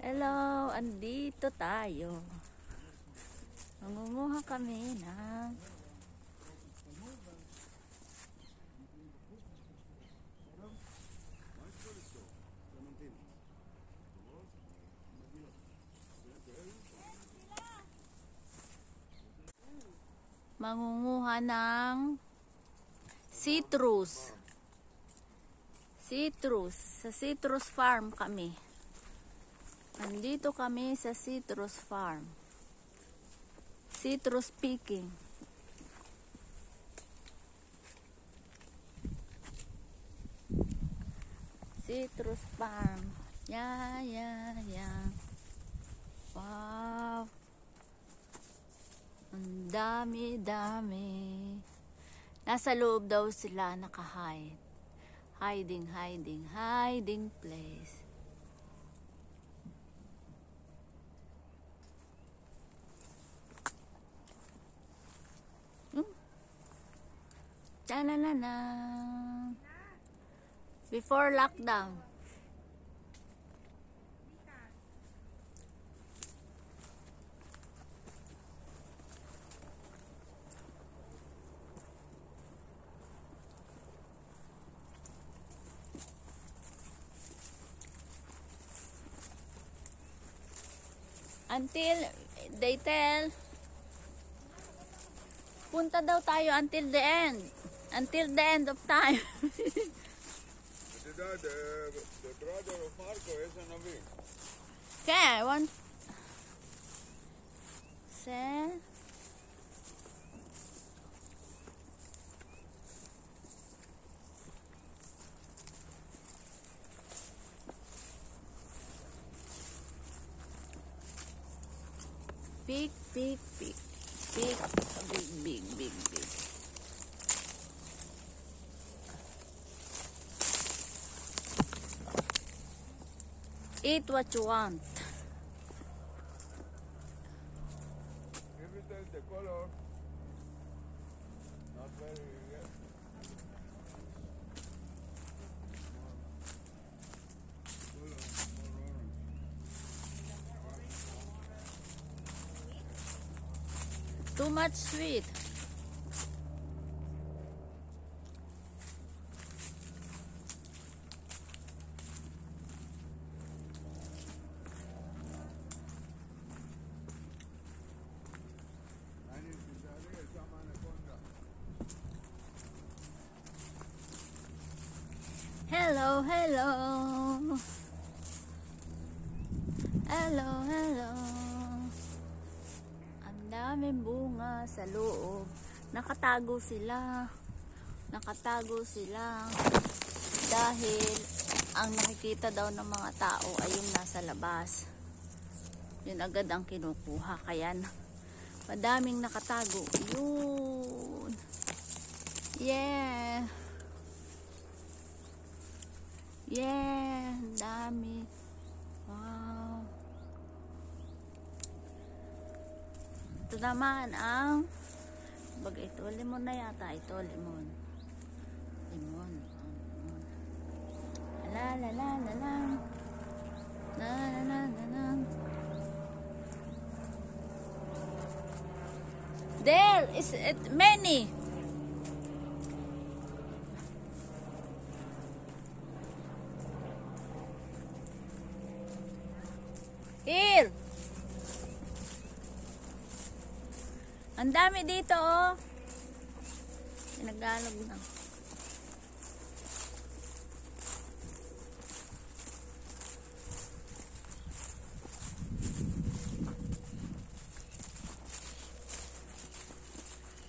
Hello, andito tayo. Mangunguha kami ng citrus. Sa citrus farm kami. Andito kami sa citrus farm. Citrus picking. Citrus farm. Yeah. Wow. Ang dami. Nasa loob daw sila naka-hide. Hiding place. Ta-na-na-na. Before lockdown. Until they tell, punta daw tayo until the end of time. The brother of Marco is an Navi. Okay, one. Say. Big. Eat what you want. If it is the color, not very red. More orange. Too much sweet. Hello. Ang daming bunga sa loob. Nakatago sila dahil ang nakikita daw ng mga tao ay yung nasa labas. Yun agad ang kinukuha. Kaya madaming nakatago. Yun. Yeah, ang dami. Wow. Ito naman ang ito, lemon na yata. Ito, lemon. La. There is many. Here. Ang dami dito, oh. Nag-aalog na.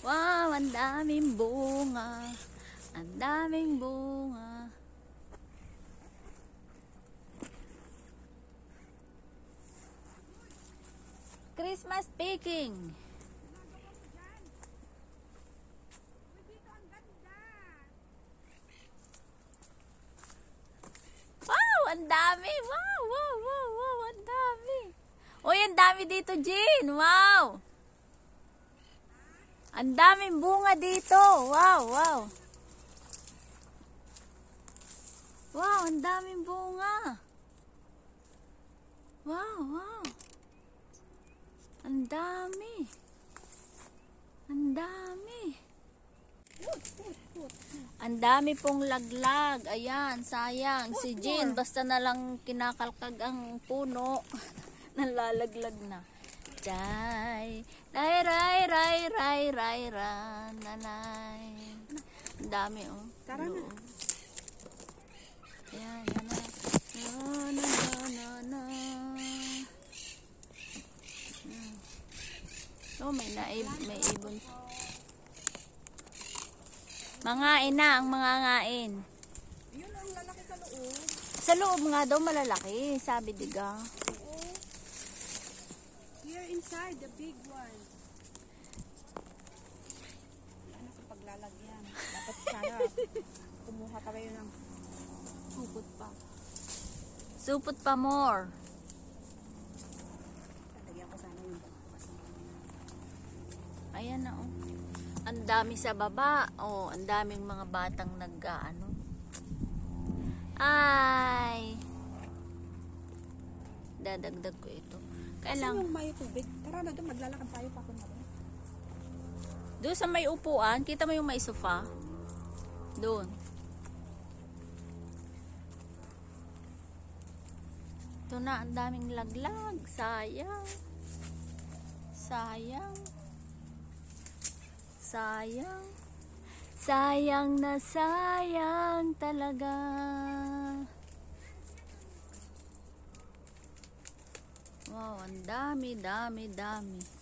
Wow, ang daming bunga. Christmas picking. Wow, ang dami. Wow, ang dami. Uy, ang dami dito, Jean. Wow. Ang daming bunga dito. Wow. Wow, ang daming bunga. Wow, wow. Ang dami. Ang dami. Ang dami pong laglag. Ayan, sayang. Si Jean, basta na lang kinakalkag ang puno. Nalalaglag na. Jai, ray, ray, ray, ray, ray, ray, nanay. Ang dami, oh. Tara na. Ayan, yan na. No, no, no, no, no. Oh, may ibon. Mangain na ang mga ngain. Yun ang lalaki sa loob. Sa loob nga daw malalaki, sabi diga. Oo. Here inside, the big one. Ano kung paglalagyan? Dapat sana kumuha ka kayo ng supot pa. Supot pa more. Lagyan ko sana yung Ayan na, oh. Ang dami sa baba. Oh, ang daming mga batang nag-ano. Ay. Dadagdag ko ito. Saan Kailang yung may tubig? Tara na doon, maglalakad tayo pa kung ano. doon sa may upuan, kita mo yung may sofa? Doon. Ito na, ang daming laglag. Sayang. Sayang. Sayang. Sayang na sayang talaga. Wow, ang dami, dami, dami.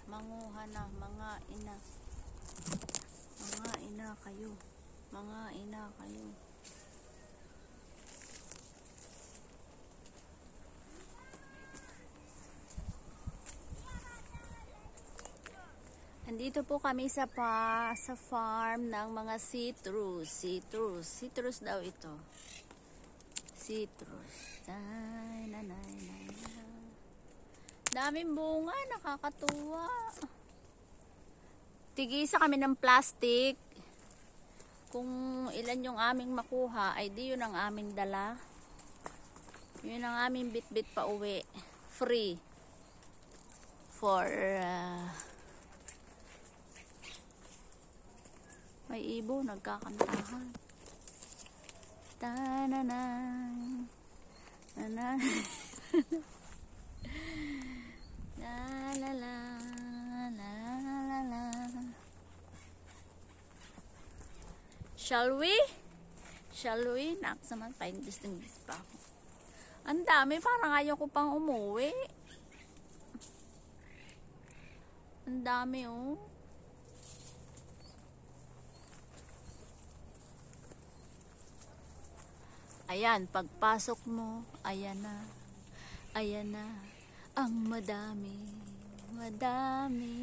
Manguha na, mga ina. Mga ina kayo. Mga ina kayo. Andito po kami sa farm ng mga citrus. Citrus daw ito. Citrus. Ay, nanay, nanay. Daming bunga, nakakatuwa. Tigisa kami ng plastic. Kung ilan yung aming makuha, ay di yun ang aming dala. Yun ang aming bit-bit pa uwi. Free. For may ibo, nagkakantahan. Ta-na-nan. Na-nan. La la la la la la. Shall we? Shall we? Naks naman, find this pa ako. Ang dami, parang ayaw ko pang umuwi. Ang dami, oh. Ayan, pagpasok mo, ayan na. Ayan na. Ang madami, madami.